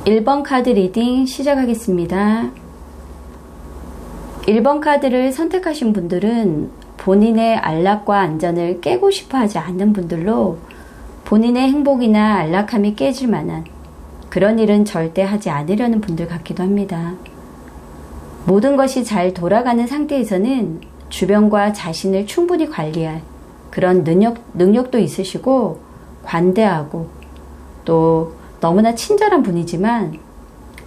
1번 카드 리딩 시작하겠습니다. 1번 카드를 선택하신 분들은 본인의 안락과 안전을 깨고 싶어 하지 않는 분들로 본인의 행복이나 안락함이 깨질 만한 그런 일은 절대 하지 않으려는 분들 같기도 합니다. 모든 것이 잘 돌아가는 상태에서는 주변과 자신을 충분히 관리할 그런 능력도 있으시고 관대하고 또 너무나 친절한 분이지만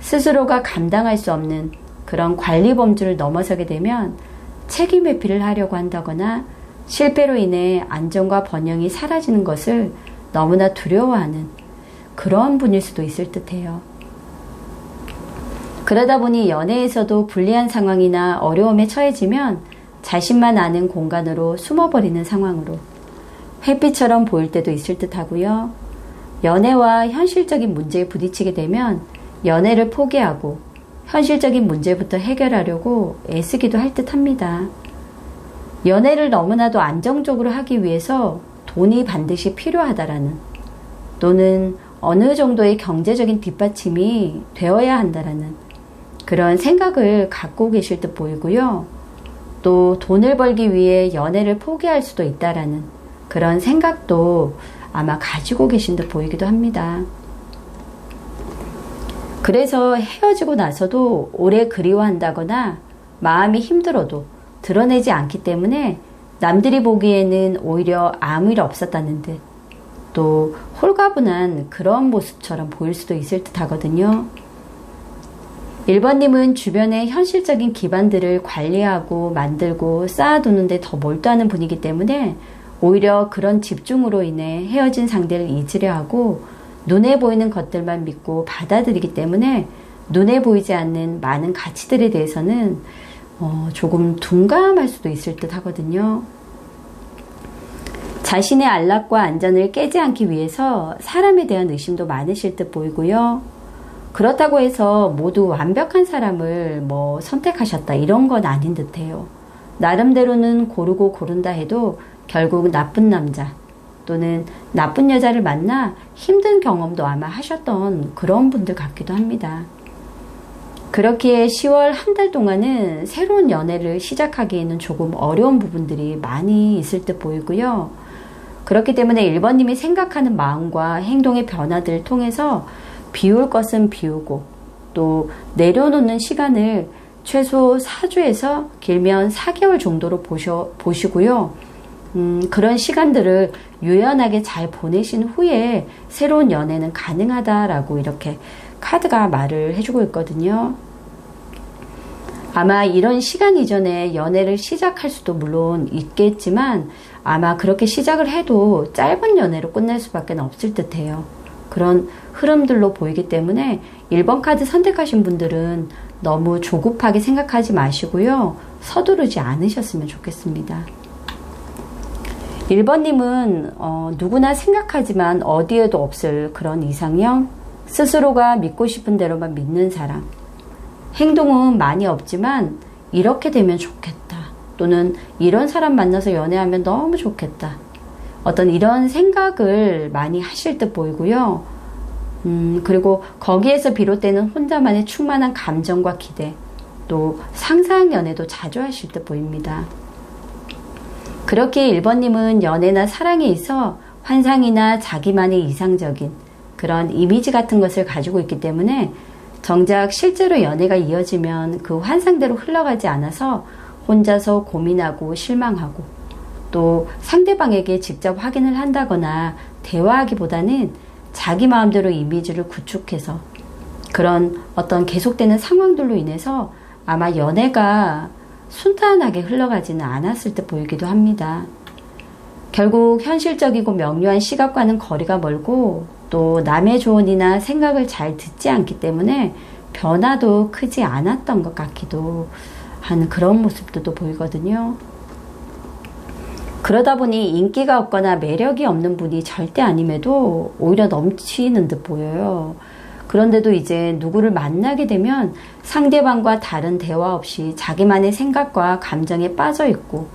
스스로가 감당할 수 없는 그런 관리 범주를 넘어서게 되면 책임 회피를 하려고 한다거나 실패로 인해 안정과 번영이 사라지는 것을 너무나 두려워하는 그런 분일 수도 있을 듯해요. 그러다 보니 연애에서도 불리한 상황이나 어려움에 처해지면 자신만 아는 공간으로 숨어버리는 상황으로 회피처럼 보일 때도 있을 듯하고요. 연애와 현실적인 문제에 부딪히게 되면 연애를 포기하고 현실적인 문제부터 해결하려고 애쓰기도 할 듯합니다. 연애를 너무나도 안정적으로 하기 위해서 돈이 반드시 필요하다라는 또는 어느 정도의 경제적인 뒷받침이 되어야 한다라는 그런 생각을 갖고 계실 듯 보이고요. 또 돈을 벌기 위해 연애를 포기할 수도 있다라는 그런 생각도 아마 가지고 계신 듯 보이기도 합니다. 그래서 헤어지고 나서도 오래 그리워한다거나 마음이 힘들어도 드러내지 않기 때문에 남들이 보기에는 오히려 아무 일 없었다는 듯 또 홀가분한 그런 모습처럼 보일 수도 있을 듯 하거든요. 1번님은 주변의 현실적인 기반들을 관리하고 만들고 쌓아두는데 더 몰두하는 분이기 때문에 오히려 그런 집중으로 인해 헤어진 상대를 잊으려 하고 눈에 보이는 것들만 믿고 받아들이기 때문에 눈에 보이지 않는 많은 가치들에 대해서는 조금 둔감할 수도 있을 듯 하거든요. 자신의 안락과 안전을 깨지 않기 위해서 사람에 대한 의심도 많으실 듯 보이고요. 그렇다고 해서 모두 완벽한 사람을 선택하셨다 이런 건 아닌 듯해요. 나름대로는 고르고 고른다 해도 결국 나쁜 남자 또는 나쁜 여자를 만나 힘든 경험도 아마 하셨던 그런 분들 같기도 합니다. 그렇기에 10월 한 달 동안은 새로운 연애를 시작하기에는 조금 어려운 부분들이 많이 있을 듯 보이고요. 그렇기 때문에 1번님이 생각하는 마음과 행동의 변화들을 통해서 비울 것은 비우고 또 내려놓는 시간을 최소 4주에서 길면 4개월 정도로 보시고요. 그런 시간들을 유연하게 잘 보내신 후에 새로운 연애는 가능하다라고 이렇게 카드가 말을 해주고 있거든요. 아마 이런 시간 이전에 연애를 시작할 수도 물론 있겠지만 아마 그렇게 시작을 해도 짧은 연애로 끝날 수밖에 없을 듯해요. 그런 흐름들로 보이기 때문에 1번 카드 선택하신 분들은 너무 조급하게 생각하지 마시고요. 서두르지 않으셨으면 좋겠습니다. 1번님은 누구나 생각하지만 어디에도 없을 그런 이상형, 스스로가 믿고 싶은 대로만 믿는 사람, 행동은 많이 없지만 이렇게 되면 좋겠다 또는 이런 사람 만나서 연애하면 너무 좋겠다 어떤 이런 생각을 많이 하실 듯 보이고요. 그리고 거기에서 비롯되는 혼자만의 충만한 감정과 기대 또 상상 연애도 자주 하실 듯 보입니다. 그렇게 1번님은 연애나 사랑에 있어 환상이나 자기만의 이상적인 그런 이미지 같은 것을 가지고 있기 때문에 정작 실제로 연애가 이어지면 그 환상대로 흘러가지 않아서 혼자서 고민하고 실망하고 또 상대방에게 직접 확인을 한다거나 대화하기보다는 자기 마음대로 이미지를 구축해서 그런 어떤 계속되는 상황들로 인해서 아마 연애가 순탄하게 흘러가지는 않았을 듯 보이기도 합니다. 결국 현실적이고 명료한 시각과는 거리가 멀고 또 남의 조언이나 생각을 잘 듣지 않기 때문에 변화도 크지 않았던 것 같기도 한 그런 모습들도 보이거든요. 그러다 보니 인기가 없거나 매력이 없는 분이 절대 아님에도 오히려 넘치는 듯 보여요. 그런데도 이제 누구를 만나게 되면 상대방과 다른 대화 없이 자기만의 생각과 감정에 빠져 있고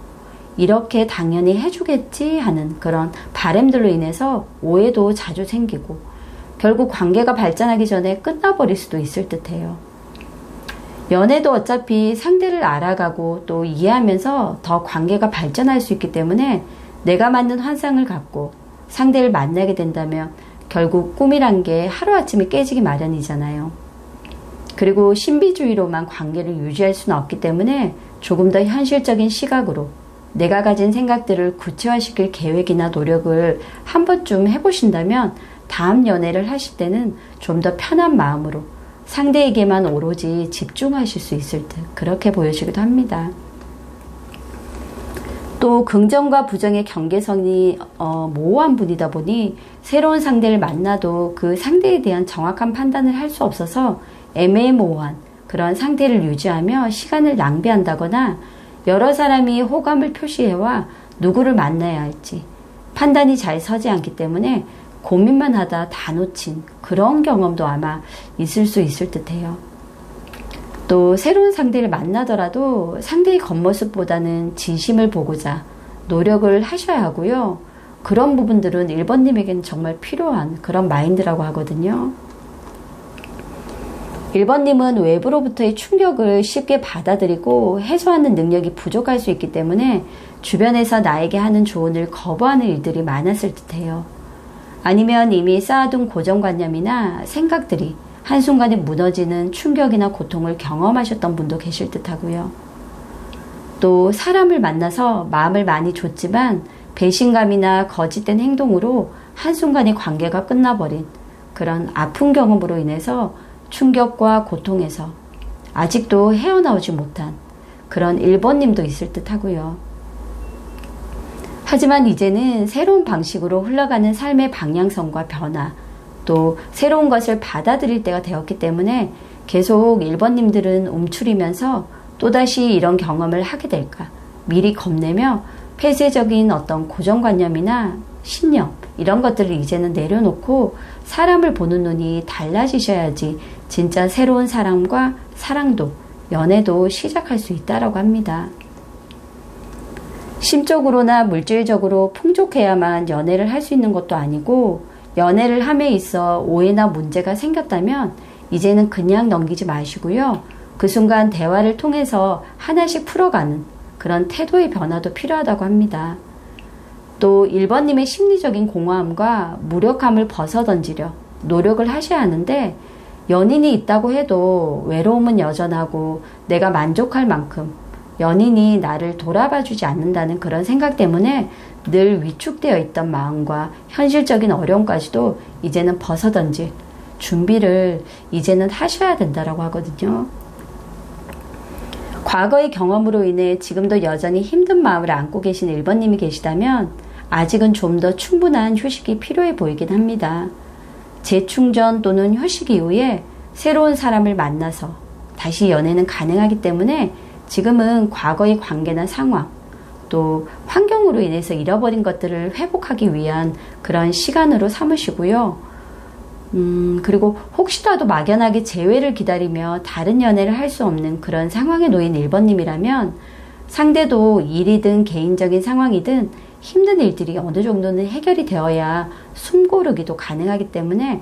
이렇게 당연히 해주겠지 하는 그런 바램들로 인해서 오해도 자주 생기고 결국 관계가 발전하기 전에 끝나버릴 수도 있을 듯해요. 연애도 어차피 상대를 알아가고 또 이해하면서 더 관계가 발전할 수 있기 때문에 내가 만든 환상을 갖고 상대를 만나게 된다면 결국 꿈이란 게 하루아침에 깨지기 마련이잖아요. 그리고 신비주의로만 관계를 유지할 수는 없기 때문에 조금 더 현실적인 시각으로 내가 가진 생각들을 구체화시킬 계획이나 노력을 한 번쯤 해보신다면 다음 연애를 하실 때는 좀 더 편한 마음으로 상대에게만 오로지 집중하실 수 있을 듯 그렇게 보여지기도 합니다. 또 긍정과 부정의 경계선이 모호한 분이다 보니 새로운 상대를 만나도 그 상대에 대한 정확한 판단을 할 수 없어서 애매모호한 그런 상태를 유지하며 시간을 낭비한다거나 여러 사람이 호감을 표시해와 누구를 만나야 할지 판단이 잘 서지 않기 때문에 고민만 하다 다 놓친 그런 경험도 아마 있을 수 있을 듯해요. 또 새로운 상대를 만나더라도 상대의 겉모습보다는 진심을 보고자 노력을 하셔야 하고요. 그런 부분들은 1번님에게는 정말 필요한 그런 마인드라고 하거든요. 1번님은 외부로부터의 충격을 쉽게 받아들이고 해소하는 능력이 부족할 수 있기 때문에 주변에서 나에게 하는 조언을 거부하는 일들이 많았을 듯해요. 아니면 이미 쌓아둔 고정관념이나 생각들이 한순간에 무너지는 충격이나 고통을 경험하셨던 분도 계실 듯하고요. 또 사람을 만나서 마음을 많이 줬지만 배신감이나 거짓된 행동으로 한순간에 관계가 끝나버린 그런 아픈 경험으로 인해서 충격과 고통에서 아직도 헤어나오지 못한 그런 1번님도 있을 듯 하고요. 하지만 이제는 새로운 방식으로 흘러가는 삶의 방향성과 변화, 또 새로운 것을 받아들일 때가 되었기 때문에 계속 1번님들은 움츠리면서 또다시 이런 경험을 하게 될까 미리 겁내며 폐쇄적인 어떤 고정관념이나 신념 이런 것들을 이제는 내려놓고 사람을 보는 눈이 달라지셔야지 진짜 새로운 사람과 사랑도 연애도 시작할 수 있다라고 합니다. 심적으로나 물질적으로 풍족해야만 연애를 할 수 있는 것도 아니고 연애를 함에 있어 오해나 문제가 생겼다면 이제는 그냥 넘기지 마시고요. 그 순간 대화를 통해서 하나씩 풀어가는 그런 태도의 변화도 필요하다고 합니다. 또 1번님의 심리적인 공허함과 무력함을 벗어던지려 노력을 하셔야 하는데 연인이 있다고 해도 외로움은 여전하고 내가 만족할 만큼 연인이 나를 돌아봐주지 않는다는 그런 생각 때문에 늘 위축되어 있던 마음과 현실적인 어려움까지도 이제는 벗어던질 준비를 이제는 하셔야 된다라고 하거든요. 과거의 경험으로 인해 지금도 여전히 힘든 마음을 안고 계신 1번님이 계시다면 아직은 좀 더 충분한 휴식이 필요해 보이긴 합니다. 재충전 또는 휴식 이후에 새로운 사람을 만나서 다시 연애는 가능하기 때문에 지금은 과거의 관계나 상황 또 환경으로 인해서 잃어버린 것들을 회복하기 위한 그런 시간으로 삼으시고요. 그리고 혹시라도 막연하게 재회를 기다리며 다른 연애를 할 수 없는 그런 상황에 놓인 1번님이라면 상대도 일이든 개인적인 상황이든 힘든 일들이 어느 정도는 해결이 되어야 숨 고르기도 가능하기 때문에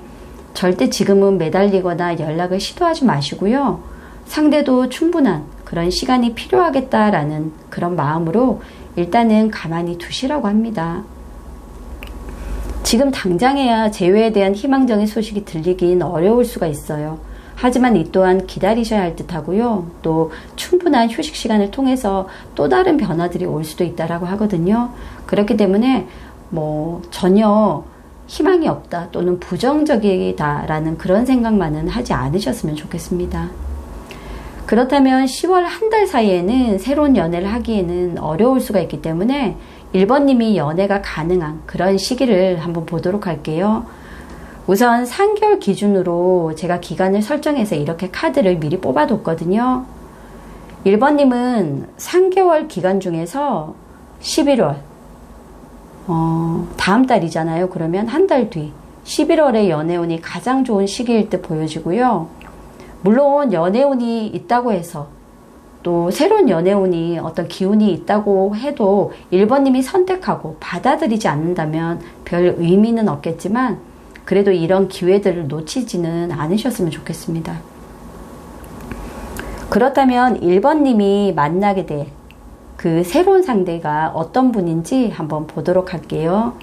절대 지금은 매달리거나 연락을 시도하지 마시고요. 상대도 충분한 그런 시간이 필요하겠다라는 그런 마음으로 일단은 가만히 두시라고 합니다. 지금 당장에야 재회에 대한 희망적인 소식이 들리긴 어려울 수가 있어요. 하지만 이 또한 기다리셔야 할 듯하고요. 또 충분한 휴식 시간을 통해서 또 다른 변화들이 올 수도 있다라고 하거든요. 그렇기 때문에 전혀 희망이 없다 또는 부정적이다라는 그런 생각만은 하지 않으셨으면 좋겠습니다. 그렇다면 10월 한 달 사이에는 새로운 연애를 하기에는 어려울 수가 있기 때문에 1번님이 연애가 가능한 그런 시기를 한번 보도록 할게요. 우선 3개월 기준으로 제가 기간을 설정해서 이렇게 카드를 미리 뽑아뒀거든요. 1번님은 3개월 기간 중에서 11월 다음 달이잖아요. 그러면 한 달 뒤 11월에 연애운이 가장 좋은 시기일 듯 보여지고요. 물론 연애운이 있다고 해서 또 새로운 연애운이 어떤 기운이 있다고 해도 1번님이 선택하고 받아들이지 않는다면 별 의미는 없겠지만 그래도 이런 기회들을 놓치지는 않으셨으면 좋겠습니다. 그렇다면 1번님이 만나게 될 그 새로운 상대가 어떤 분인지 한번 보도록 할게요.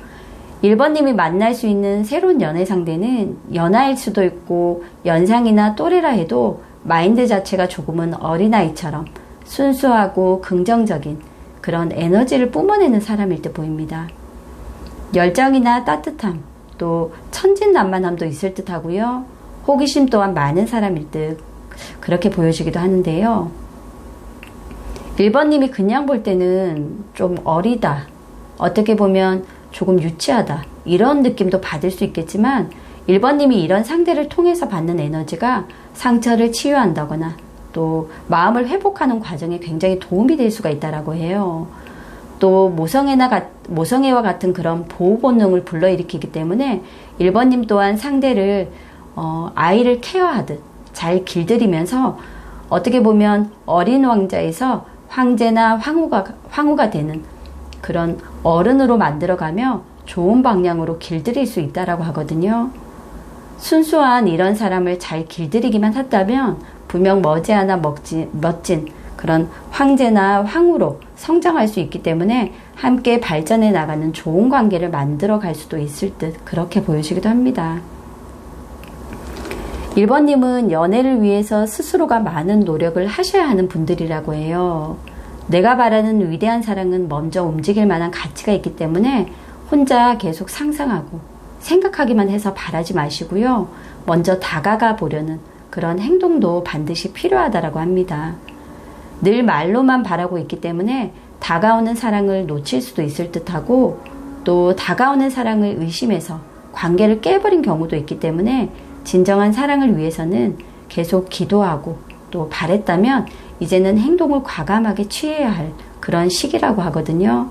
1번님이 만날 수 있는 새로운 연애 상대는 연하일 수도 있고 연상이나 또래라 해도 마인드 자체가 조금은 어린아이처럼 순수하고 긍정적인 그런 에너지를 뿜어내는 사람일 때 보입니다. 열정이나 따뜻함, 또 천진난만함도 있을 듯 하고요. 호기심 또한 많은 사람일 듯 그렇게 보여지기도 하는데요. 1번님이 그냥 볼 때는 좀 어리다, 어떻게 보면 조금 유치하다 이런 느낌도 받을 수 있겠지만 1번님이 이런 상대를 통해서 받는 에너지가 상처를 치유한다거나 또 마음을 회복하는 과정에 굉장히 도움이 될 수가 있다라고 해요. 또 모성애와 같은 그런 보호 본능을 불러일으키기 때문에 1번님 또한 상대를 아이를 케어하듯 잘 길들이면서 어떻게 보면 어린 왕자에서 황제나 황후가 되는 그런 어른으로 만들어가며 좋은 방향으로 길들일 수 있다라고 하거든요. 순수한 이런 사람을 잘 길들이기만 했다면 분명 머지않아 멋진 그런 황제나 황후로 성장할 수 있기 때문에 함께 발전해 나가는 좋은 관계를 만들어 갈 수도 있을 듯 그렇게 보여지기도 합니다. 1번님은 연애를 위해서 스스로가 많은 노력을 하셔야 하는 분들이라고 해요. 내가 바라는 위대한 사랑은 먼저 움직일 만한 가치가 있기 때문에 혼자 계속 상상하고 생각하기만 해서 바라지 마시고요. 먼저 다가가 보려는 그런 행동도 반드시 필요하다고 합니다. 늘 말로만 바라고 있기 때문에 다가오는 사랑을 놓칠 수도 있을 듯하고 또 다가오는 사랑을 의심해서 관계를 깨버린 경우도 있기 때문에 진정한 사랑을 위해서는 계속 기도하고 또 바랬다면 이제는 행동을 과감하게 취해야 할 그런 시기라고 하거든요.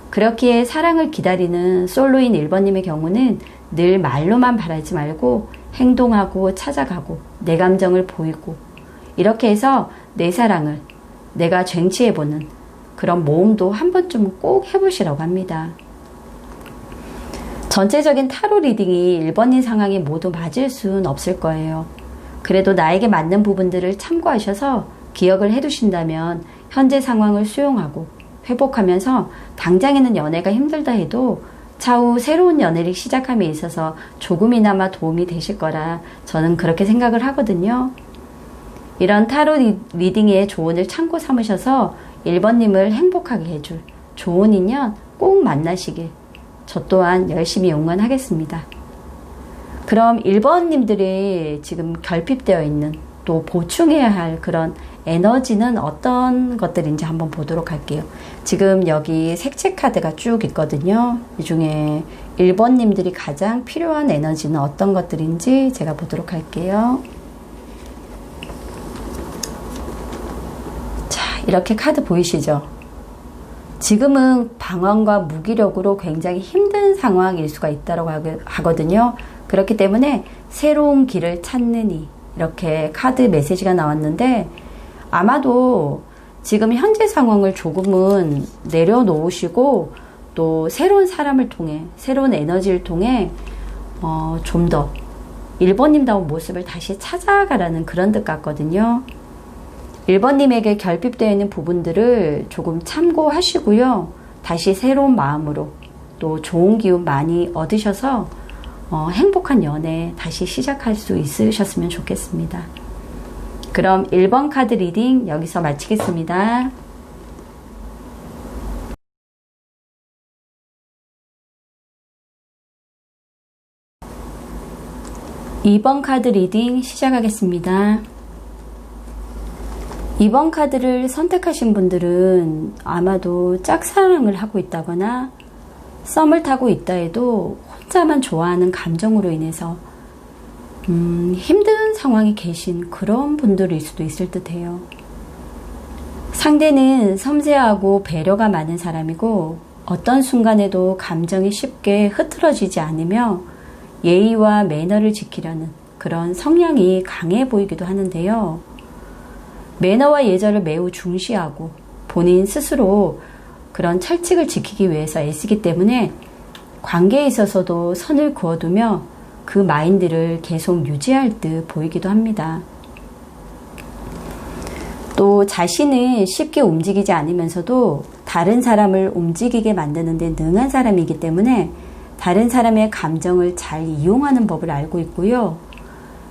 그렇기에 사랑을 기다리는 솔로인 1번님의 경우는 늘 말로만 바라지 말고 행동하고 찾아가고 내 감정을 보이고 이렇게 해서 내 사랑을 내가 쟁취해보는 그런 모험도 한 번쯤 꼭 해보시라고 합니다. 전체적인 타로 리딩이 1번인 상황에 모두 맞을 수는 없을 거예요. 그래도 나에게 맞는 부분들을 참고하셔서 기억을 해두신다면 현재 상황을 수용하고 회복하면서 당장에는 연애가 힘들다 해도 차후 새로운 연애를 시작함에 있어서 조금이나마 도움이 되실 거라 저는 그렇게 생각을 하거든요. 이런 타로 리딩의 조언을 참고 삼으셔서 1번님을 행복하게 해줄 좋은 인연 꼭 만나시길 저 또한 열심히 응원하겠습니다. 그럼 1번님들이 지금 결핍되어 있는 또 보충해야 할 그런 에너지는 어떤 것들인지 한번 보도록 할게요. 지금 여기 색채 카드가 쭉 있거든요. 이 중에 1번님들이 가장 필요한 에너지는 어떤 것들인지 제가 보도록 할게요. 자, 이렇게 카드 보이시죠? 지금은 방황과 무기력으로 굉장히 힘든 상황일 수가 있다고 하거든요. 그렇기 때문에 새로운 길을 찾느니 이렇게 카드 메시지가 나왔는데 아마도 지금 현재 상황을 조금은 내려놓으시고 또 새로운 사람을 통해 새로운 에너지를 통해 좀 더 1번님다운 모습을 다시 찾아가라는 그런 뜻 같거든요. 1번님에게 결핍되어 있는 부분들을 조금 참고하시고요. 다시 새로운 마음으로 또 좋은 기운 많이 얻으셔서 행복한 연애 다시 시작할 수 있으셨으면 좋겠습니다. 그럼 1번 카드 리딩 여기서 마치겠습니다. 2번 카드 리딩 시작하겠습니다. 2번 카드를 선택하신 분들은 아마도 짝사랑을 하고 있다거나 썸을 타고 있다 해도 혼자만 좋아하는 감정으로 인해서 힘든 상황에 계신 그런 분들일 수도 있을 듯해요. 상대는 섬세하고 배려가 많은 사람이고 어떤 순간에도 감정이 쉽게 흐트러지지 않으며 예의와 매너를 지키려는 그런 성향이 강해 보이기도 하는데요. 매너와 예절을 매우 중시하고 본인 스스로 그런 철칙을 지키기 위해서 애쓰기 때문에 관계에 있어서도 선을 그어두며 그 마인드를 계속 유지할 듯 보이기도 합니다. 또 자신은 쉽게 움직이지 않으면서도 다른 사람을 움직이게 만드는 데 능한 사람이기 때문에 다른 사람의 감정을 잘 이용하는 법을 알고 있고요.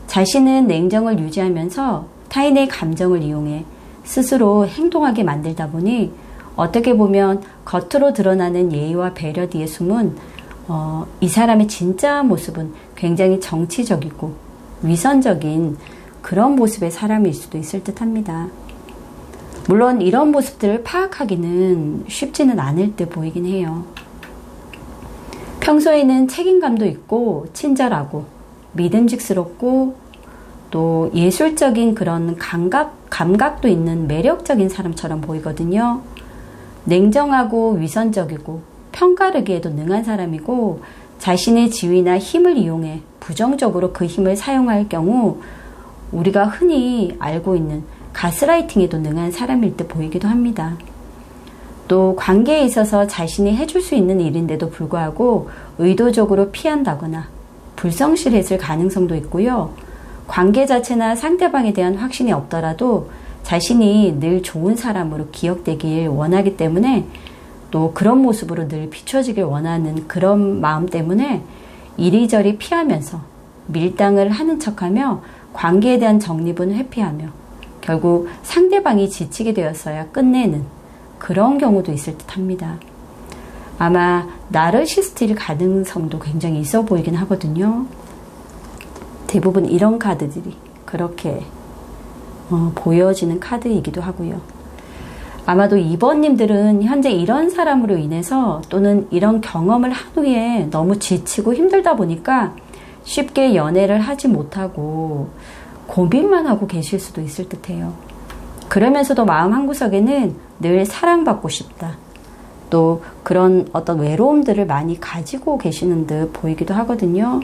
자신은 냉정을 유지하면서 타인의 감정을 이용해 스스로 행동하게 만들다 보니 어떻게 보면 겉으로 드러나는 예의와 배려 뒤에 숨은 이 사람의 진짜 모습은 굉장히 정치적이고 위선적인 그런 모습의 사람일 수도 있을 듯 합니다. 물론 이런 모습들을 파악하기는 쉽지는 않을 듯 보이긴 해요. 평소에는 책임감도 있고 친절하고 믿음직스럽고 또 예술적인 그런 감각도 있는 매력적인 사람처럼 보이거든요. 냉정하고 위선적이고 편가르기에도 능한 사람이고 자신의 지위나 힘을 이용해 부정적으로 그 힘을 사용할 경우 우리가 흔히 알고 있는 가스라이팅에도 능한 사람일 듯 보이기도 합니다. 또 관계에 있어서 자신이 해줄 수 있는 일인데도 불구하고 의도적으로 피한다거나 불성실했을 가능성도 있고요. 관계 자체나 상대방에 대한 확신이 없더라도 자신이 늘 좋은 사람으로 기억되길 원하기 때문에 또 그런 모습으로 늘 비춰지길 원하는 그런 마음 때문에 이리저리 피하면서 밀당을 하는 척하며 관계에 대한 정립은 회피하며 결국 상대방이 지치게 되었어야 끝내는 그런 경우도 있을 듯 합니다. 아마 나르시스트일 가능성도 굉장히 있어 보이긴 하거든요. 대부분 이런 카드들이 그렇게 보여지는 카드이기도 하고요. 아마도 2번님들은 현재 이런 사람으로 인해서 또는 이런 경험을 한 후에 너무 지치고 힘들다 보니까 쉽게 연애를 하지 못하고 고민만 하고 계실 수도 있을 듯해요. 그러면서도 마음 한구석에는 늘 사랑받고 싶다. 또 그런 어떤 외로움들을 많이 가지고 계시는 듯 보이기도 하거든요.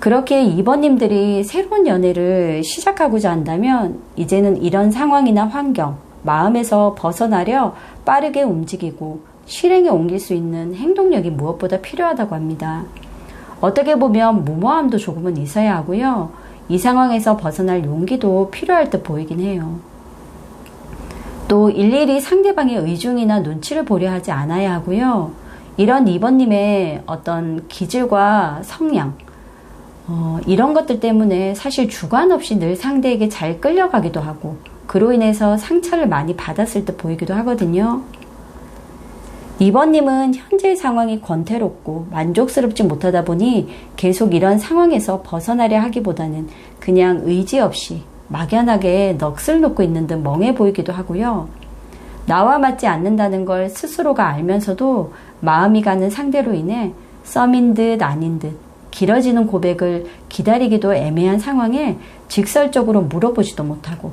그렇게 2번님들이 새로운 연애를 시작하고자 한다면 이제는 이런 상황이나 환경, 마음에서 벗어나려 빠르게 움직이고 실행에 옮길 수 있는 행동력이 무엇보다 필요하다고 합니다. 어떻게 보면 무모함도 조금은 있어야 하고요. 이 상황에서 벗어날 용기도 필요할 듯 보이긴 해요. 또 일일이 상대방의 의중이나 눈치를 보려 하지 않아야 하고요. 이런 2번님의 어떤 기질과 성향, 이런 것들 때문에 사실 주관 없이 늘 상대에게 잘 끌려가기도 하고 그로 인해서 상처를 많이 받았을 듯 보이기도 하거든요. 2번님은 현재의 상황이 권태롭고 만족스럽지 못하다 보니 계속 이런 상황에서 벗어나려 하기보다는 그냥 의지 없이 막연하게 넋을 놓고 있는 듯 멍해 보이기도 하고요. 나와 맞지 않는다는 걸 스스로가 알면서도 마음이 가는 상대로 인해 썸인 듯 아닌 듯 길어지는 고백을 기다리기도 애매한 상황에 직설적으로 물어보지도 못하고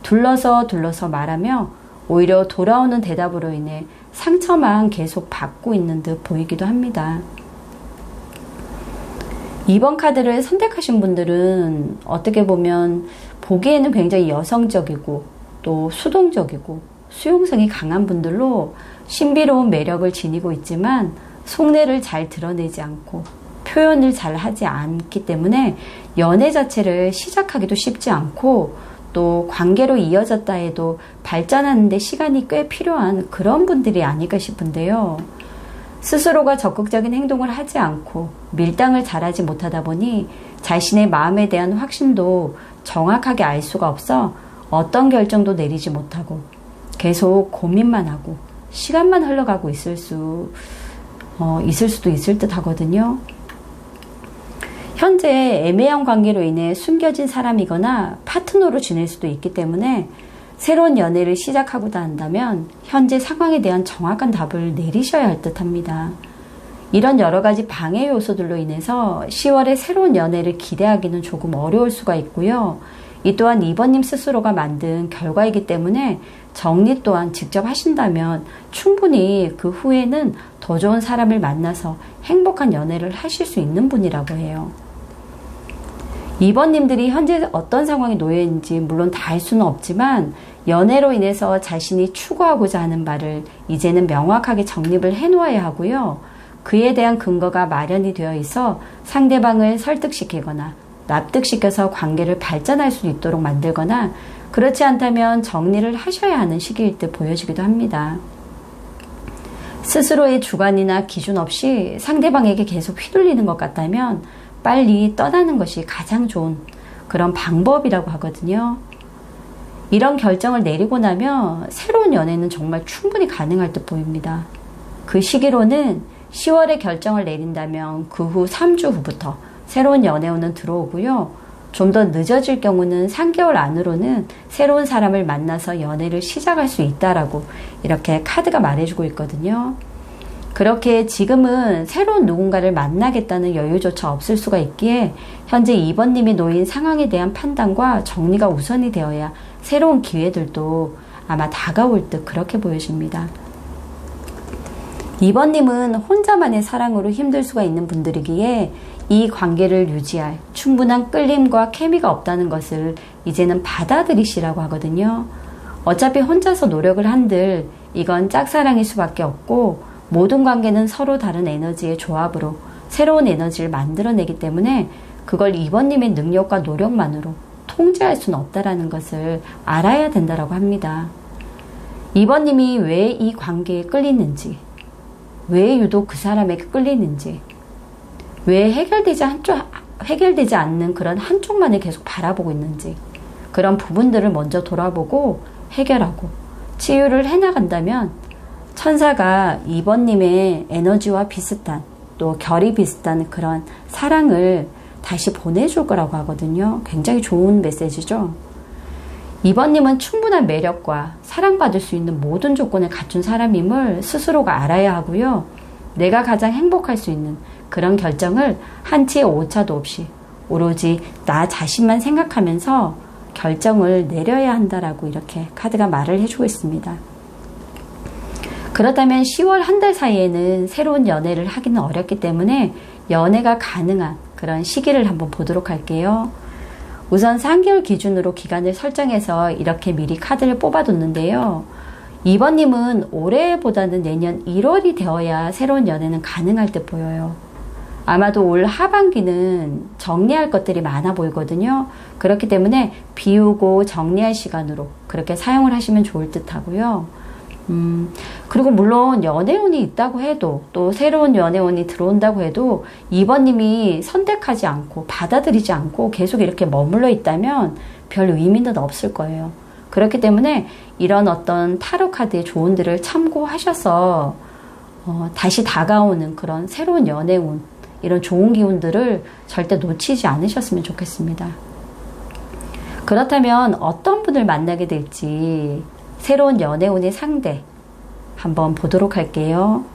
둘러서 말하며 오히려 돌아오는 대답으로 인해 상처만 계속 받고 있는 듯 보이기도 합니다. 2번 카드를 선택하신 분들은 어떻게 보면 보기에는 굉장히 여성적이고 또 수동적이고 수용성이 강한 분들로 신비로운 매력을 지니고 있지만 속내를 잘 드러내지 않고 표현을 잘 하지 않기 때문에 연애 자체를 시작하기도 쉽지 않고 또 관계로 이어졌다 해도 발전하는 데 시간이 꽤 필요한 그런 분들이 아닐까 싶은데요. 스스로가 적극적인 행동을 하지 않고 밀당을 잘하지 못하다 보니 자신의 마음에 대한 확신도 정확하게 알 수가 없어 어떤 결정도 내리지 못하고 계속 고민만 하고 시간만 흘러가고 있을 수도 있을 듯 하거든요. 현재 애매한 관계로 인해 숨겨진 사람이거나 파트너로 지낼 수도 있기 때문에 새로운 연애를 시작하고자 한다면 현재 상황에 대한 정확한 답을 내리셔야 할 듯 합니다. 이런 여러 가지 방해 요소들로 인해서 10월에 새로운 연애를 기대하기는 조금 어려울 수가 있고요. 이 또한 2번님 스스로가 만든 결과이기 때문에 정리 또한 직접 하신다면 충분히 그 후에는 더 좋은 사람을 만나서 행복한 연애를 하실 수 있는 분이라고 해요. 2번님들이 현재 어떤 상황에 놓여 있는지 물론 다 알 수는 없지만 연애로 인해서 자신이 추구하고자 하는 바를 이제는 명확하게 정립을 해놓아야 하고요. 그에 대한 근거가 마련이 되어 있어 상대방을 설득시키거나 납득시켜서 관계를 발전할 수 있도록 만들거나 그렇지 않다면 정리를 하셔야 하는 시기일 듯 보여지기도 합니다. 스스로의 주관이나 기준 없이 상대방에게 계속 휘둘리는 것 같다면 빨리 떠나는 것이 가장 좋은 그런 방법이라고 하거든요. 이런 결정을 내리고 나면 새로운 연애는 정말 충분히 가능할 듯 보입니다. 그 시기로는 10월에 결정을 내린다면 그 후 3주 후부터 새로운 연애운은 들어오고요. 좀 더 늦어질 경우는 3개월 안으로는 새로운 사람을 만나서 연애를 시작할 수 있다라고 이렇게 카드가 말해주고 있거든요. 그렇게 지금은 새로운 누군가를 만나겠다는 여유조차 없을 수가 있기에 현재 2번님이 놓인 상황에 대한 판단과 정리가 우선이 되어야 새로운 기회들도 아마 다가올 듯 그렇게 보여집니다. 2번님은 혼자만의 사랑으로 힘들 수가 있는 분들이기에 이 관계를 유지할 충분한 끌림과 케미가 없다는 것을 이제는 받아들이시라고 하거든요. 어차피 혼자서 노력을 한들 이건 짝사랑일 수밖에 없고 모든 관계는 서로 다른 에너지의 조합으로 새로운 에너지를 만들어내기 때문에 그걸 2번님의 능력과 노력만으로 통제할 수는 없다라는 것을 알아야 된다라고 합니다. 2번님이 왜 이 관계에 끌리는지, 왜 유독 그 사람에게 끌리는지, 왜 해결되지 않는 그런 한쪽만을 계속 바라보고 있는지 그런 부분들을 먼저 돌아보고 해결하고 치유를 해나간다면 천사가 2번님의 에너지와 비슷한 또 결이 비슷한 그런 사랑을 다시 보내줄 거라고 하거든요. 굉장히 좋은 메시지죠. 2번님은 충분한 매력과 사랑받을 수 있는 모든 조건을 갖춘 사람임을 스스로가 알아야 하고요. 내가 가장 행복할 수 있는 그런 결정을 한치의 오차도 없이 오로지 나 자신만 생각하면서 결정을 내려야 한다라고 이렇게 카드가 말을 해주고 있습니다. 그렇다면 10월 한 달 사이에는 새로운 연애를 하기는 어렵기 때문에 연애가 가능한 그런 시기를 한번 보도록 할게요. 우선 3개월 기준으로 기간을 설정해서 이렇게 미리 카드를 뽑아뒀는데요. 2번님은 올해보다는 내년 1월이 되어야 새로운 연애는 가능할 듯 보여요. 아마도 올 하반기는 정리할 것들이 많아 보이거든요. 그렇기 때문에 비우고 정리할 시간으로 그렇게 사용을 하시면 좋을 듯 하고요. 그리고 물론 연애운이 있다고 해도 또 새로운 연애운이 들어온다고 해도 2번님이 선택하지 않고 받아들이지 않고 계속 이렇게 머물러 있다면 별 의미는 없을 거예요. 그렇기 때문에 이런 어떤 타로 카드의 조언들을 참고하셔서 다시 다가오는 그런 새로운 연애운 이런 좋은 기운들을 절대 놓치지 않으셨으면 좋겠습니다. 그렇다면 어떤 분을 만나게 될지 새로운 연애운의 상대 한번 보도록 할게요.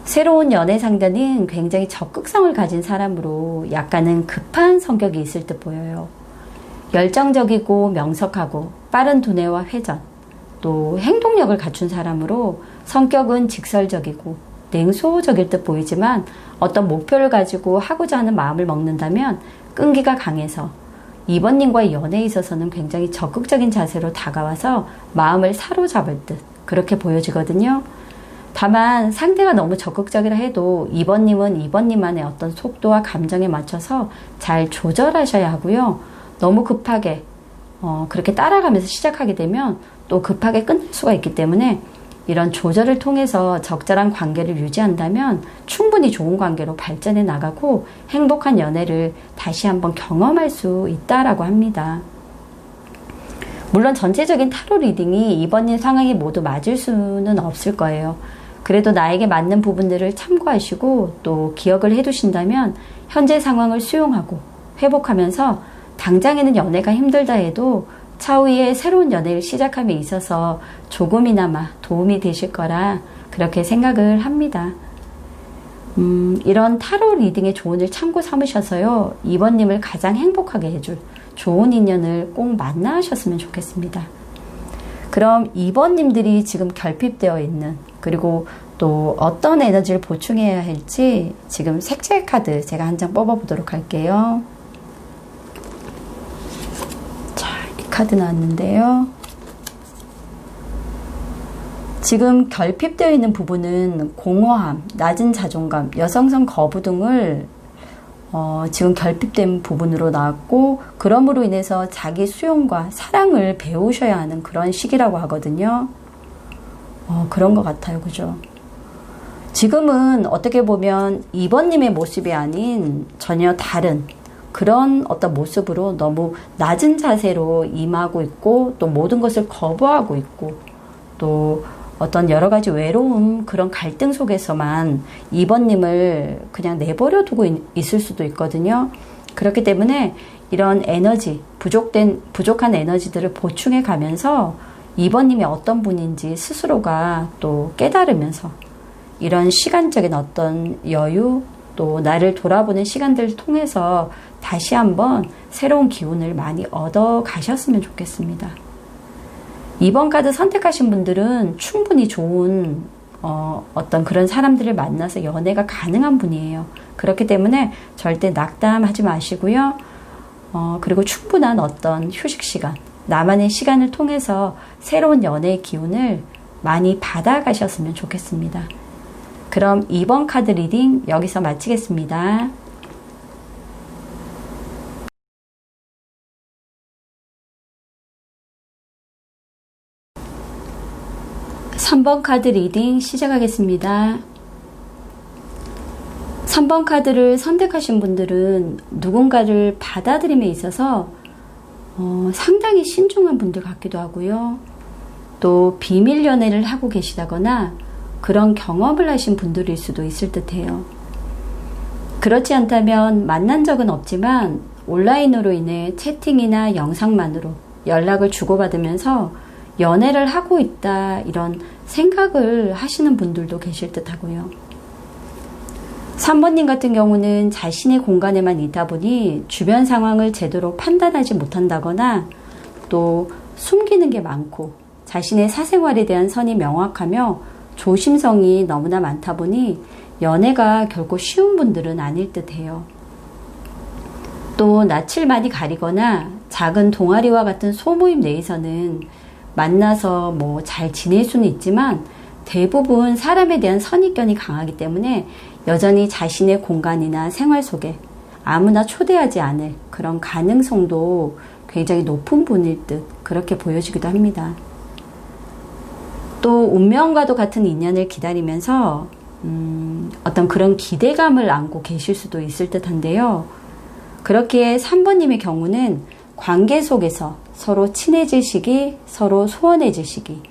새로운 연애 상대는 굉장히 적극성을 가진 사람으로 약간은 급한 성격이 있을 듯 보여요. 열정적이고 명석하고 빠른 두뇌와 회전, 또 행동력을 갖춘 사람으로 성격은 직설적이고 냉소적일 듯 보이지만 어떤 목표를 가지고 하고자 하는 마음을 먹는다면 끈기가 강해서 2번님과의 연애에 있어서는 굉장히 적극적인 자세로 다가와서 마음을 사로잡을 듯 그렇게 보여지거든요. 다만 상대가 너무 적극적이라 해도 2번님은 2번님만의 어떤 속도와 감정에 맞춰서 잘 조절하셔야 하고요. 너무 급하게 그렇게 따라가면서 시작하게 되면 또 급하게 끝날 수가 있기 때문에 이런 조절을 통해서 적절한 관계를 유지한다면 충분히 좋은 관계로 발전해 나가고 행복한 연애를 다시 한번 경험할 수 있다라고 합니다. 물론 전체적인 타로 리딩이 2번님 상황이 모두 맞을 수는 없을 거예요. 그래도 나에게 맞는 부분들을 참고하시고 또 기억을 해두신다면 현재 상황을 수용하고 회복하면서 당장에는 연애가 힘들다 해도 차후에 새로운 연애를 시작함에 있어서 조금이나마 도움이 되실 거라 그렇게 생각을 합니다. 이런 타로 리딩의 조언을 참고 삼으셔서요. 2번님을 가장 행복하게 해줄 좋은 인연을 꼭 만나셨으면 좋겠습니다. 그럼 2번님들이 지금 결핍되어 있는 그리고 또 어떤 에너지를 보충해야 할지 지금 색채 카드 제가 한 장 뽑아보도록 할게요. 카드 나왔는데요. 지금 결핍되어 있는 부분은 공허함, 낮은 자존감, 여성성 거부 등을 지금 결핍된 부분으로 나왔고, 그러므로 인해서 자기 수용과 사랑을 배우셔야 하는 그런 시기라고 하거든요. 그런 것 같아요. 그죠? 지금은 어떻게 보면 2번님의 모습이 아닌 전혀 다른 그런 어떤 모습으로 너무 낮은 자세로 임하고 있고, 또 모든 것을 거부하고 있고, 또 어떤 여러 가지 외로움, 그런 갈등 속에서만 2번님을 그냥 내버려 두고 있을 수도 있거든요. 그렇기 때문에 이런 에너지, 부족한 에너지들을 보충해 가면서 2번님이 어떤 분인지 스스로가 또 깨달으면서 이런 시간적인 어떤 여유, 또 나를 돌아보는 시간들을 통해서 다시 한번 새로운 기운을 많이 얻어 가셨으면 좋겠습니다. 2번 카드 선택하신 분들은 충분히 좋은 어떤 그런 사람들을 만나서 연애가 가능한 분이에요. 그렇기 때문에 절대 낙담하지 마시고요. 그리고 충분한 어떤 휴식 시간, 나만의 시간을 통해서 새로운 연애의 기운을 많이 받아가셨으면 좋겠습니다. 그럼 2번 카드 리딩 여기서 마치겠습니다. 3번 카드 리딩 시작하겠습니다. 3번 카드를 선택하신 분들은 누군가를 받아들임에 있어서 상당히 신중한 분들 같기도 하고요. 또 비밀 연애를 하고 계시다거나 그런 경험을 하신 분들일 수도 있을 듯해요. 그렇지 않다면 만난 적은 없지만 온라인으로 인해 채팅이나 영상만으로 연락을 주고받으면서 연애를 하고 있다, 이런 생각을 하시는 분들도 계실 듯 하고요. 3번님 같은 경우는 자신의 공간에만 있다 보니 주변 상황을 제대로 판단하지 못한다거나 또 숨기는 게 많고 자신의 사생활에 대한 선이 명확하며 조심성이 너무나 많다 보니 연애가 결코 쉬운 분들은 아닐 듯해요. 또 낯을 많이 가리거나 작은 동아리와 같은 소모임 내에서는 만나서 뭐 잘 지낼 수는 있지만 대부분 사람에 대한 선입견이 강하기 때문에 여전히 자신의 공간이나 생활 속에 아무나 초대하지 않을 그런 가능성도 굉장히 높은 분일 듯 그렇게 보여지기도 합니다. 또 운명과도 같은 인연을 기다리면서 어떤 그런 기대감을 안고 계실 수도 있을 듯한데요. 그렇기에 3번님의 경우는 관계 속에서 서로 친해질 시기, 서로 소원해질 시기,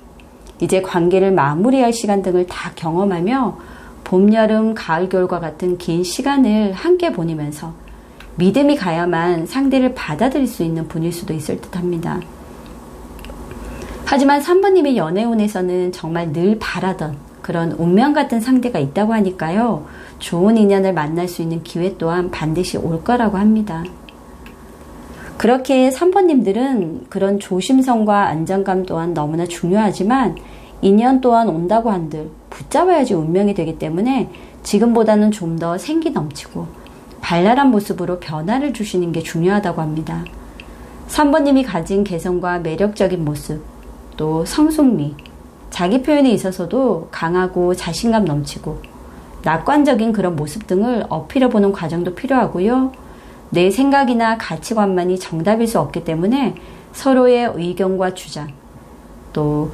이제 관계를 마무리할 시간 등을 다 경험하며 봄, 여름, 가을, 겨울과 같은 긴 시간을 함께 보내면서 믿음이 가야만 상대를 받아들일 수 있는 분일 수도 있을 듯합니다. 하지만 3번님의 연애운에서는 정말 늘 바라던 그런 운명 같은 상대가 있다고 하니까요. 좋은 인연을 만날 수 있는 기회 또한 반드시 올 거라고 합니다. 그렇게 3번님들은 그런 조심성과 안정감 또한 너무나 중요하지만 인연 또한 온다고 한들 붙잡아야지 운명이 되기 때문에 지금보다는 좀 더 생기 넘치고 발랄한 모습으로 변화를 주시는 게 중요하다고 합니다. 3번님이 가진 개성과 매력적인 모습, 또 성숙미, 자기 표현에 있어서도 강하고 자신감 넘치고 낙관적인 그런 모습 등을 어필해보는 과정도 필요하고요. 내 생각이나 가치관만이 정답일 수 없기 때문에 서로의 의견과 주장, 또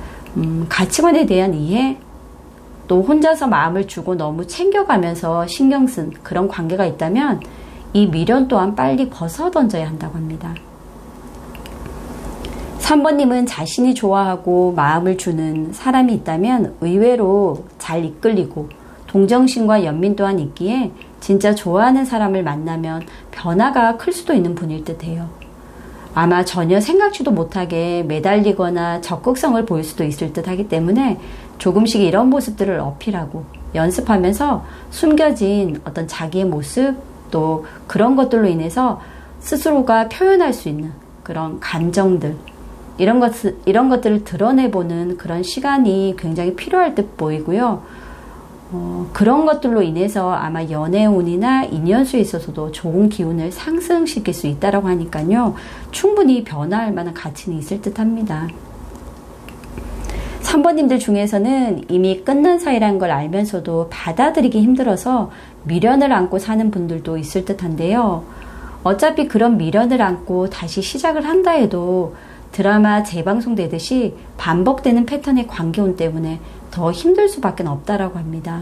가치관에 대한 이해, 또 혼자서 마음을 주고 너무 챙겨가면서 신경 쓴 그런 관계가 있다면 이 미련 또한 빨리 벗어던져야 한다고 합니다. 3번님은 자신이 좋아하고 마음을 주는 사람이 있다면 의외로 잘 이끌리고 동정심과 연민 또한 있기에 진짜 좋아하는 사람을 만나면 변화가 클 수도 있는 분일 듯해요. 아마 전혀 생각지도 못하게 매달리거나 적극성을 보일 수도 있을 듯 하기 때문에 조금씩 이런 모습들을 어필하고 연습하면서 숨겨진 어떤 자기의 모습, 또 그런 것들로 인해서 스스로가 표현할 수 있는 그런 감정들, 이런 것들을 드러내보는 그런 시간이 굉장히 필요할 듯 보이고요. 그런 것들로 인해서 아마 연애운이나 인연수에 있어서도 좋은 기운을 상승시킬 수 있다고 하니까요. 충분히 변화할 만한 가치는 있을 듯 합니다. 3번님들 중에서는 이미 끝난 사이라는 걸 알면서도 받아들이기 힘들어서 미련을 안고 사는 분들도 있을 듯한데요. 어차피 그런 미련을 안고 다시 시작을 한다 해도 드라마 재방송되듯이 반복되는 패턴의 관계운 때문에 더 힘들 수밖에 없다라고 합니다.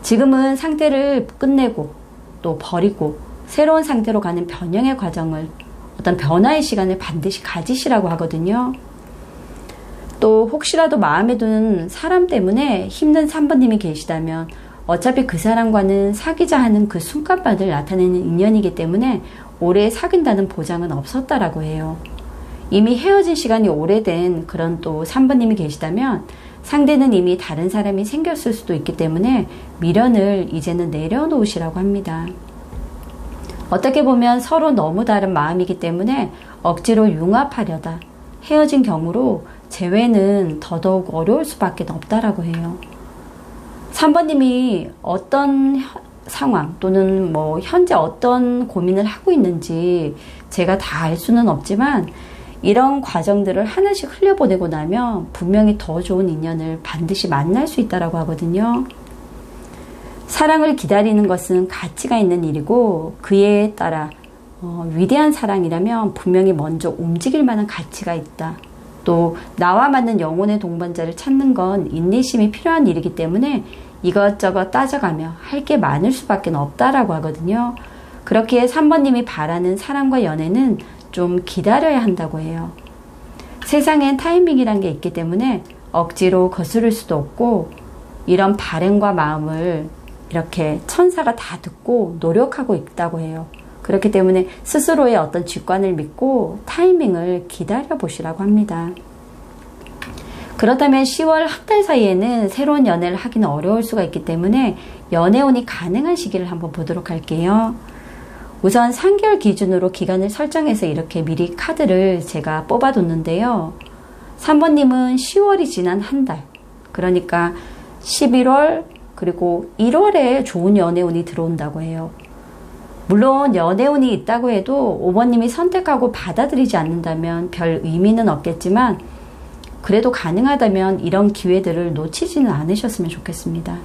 지금은 상태를 끝내고 또 버리고 새로운 상태로 가는 변형의 과정을, 어떤 변화의 시간을 반드시 가지시라고 하거든요. 또 혹시라도 마음에 드는 사람 때문에 힘든 3번님이 계시다면 어차피 그 사람과는 사귀자 하는 그 순간만을 나타내는 인연이기 때문에 오래 사귄다는 보장은 없었다라고 해요. 이미 헤어진 시간이 오래된 그런 또 3번님이 계시다면 상대는 이미 다른 사람이 생겼을 수도 있기 때문에 미련을 이제는 내려놓으시라고 합니다. 어떻게 보면 서로 너무 다른 마음이기 때문에 억지로 융합하려다 헤어진 경우로 재회는 더더욱 어려울 수밖에 없다라고 해요. 3번님이 어떤 상황 또는 뭐 현재 어떤 고민을 하고 있는지 제가 다 알 수는 없지만 이런 과정들을 하나씩 흘려보내고 나면 분명히 더 좋은 인연을 반드시 만날 수 있다라고 하거든요. 사랑을 기다리는 것은 가치가 있는 일이고 그에 따라 위대한 사랑이라면 분명히 먼저 움직일 만한 가치가 있다. 또 나와 맞는 영혼의 동반자를 찾는 건 인내심이 필요한 일이기 때문에 이것저것 따져가며 할 게 많을 수밖에 없다라고 하거든요. 그렇기에 3번님이 바라는 사랑과 연애는 좀 기다려야 한다고 해요. 세상엔 타이밍이란 게 있기 때문에 억지로 거스를 수도 없고 이런 바램과 마음을 이렇게 천사가 다 듣고 노력하고 있다고 해요. 그렇기 때문에 스스로의 어떤 직관을 믿고 타이밍을 기다려 보시라고 합니다. 그렇다면 10월 한 달 사이에는 새로운 연애를 하기는 어려울 수가 있기 때문에 연애운이 가능한 시기를 한번 보도록 할게요. 우선 3개월 기준으로 기간을 설정해서 이렇게 미리 카드를 제가 뽑아뒀는데요. 3번님은 10월이 지난 한 달, 그러니까 11월 그리고 1월에 좋은 연애운이 들어온다고 해요. 물론 연애운이 있다고 해도 5번님이 선택하고 받아들이지 않는다면 별 의미는 없겠지만 그래도 가능하다면 이런 기회들을 놓치지는 않으셨으면 좋겠습니다.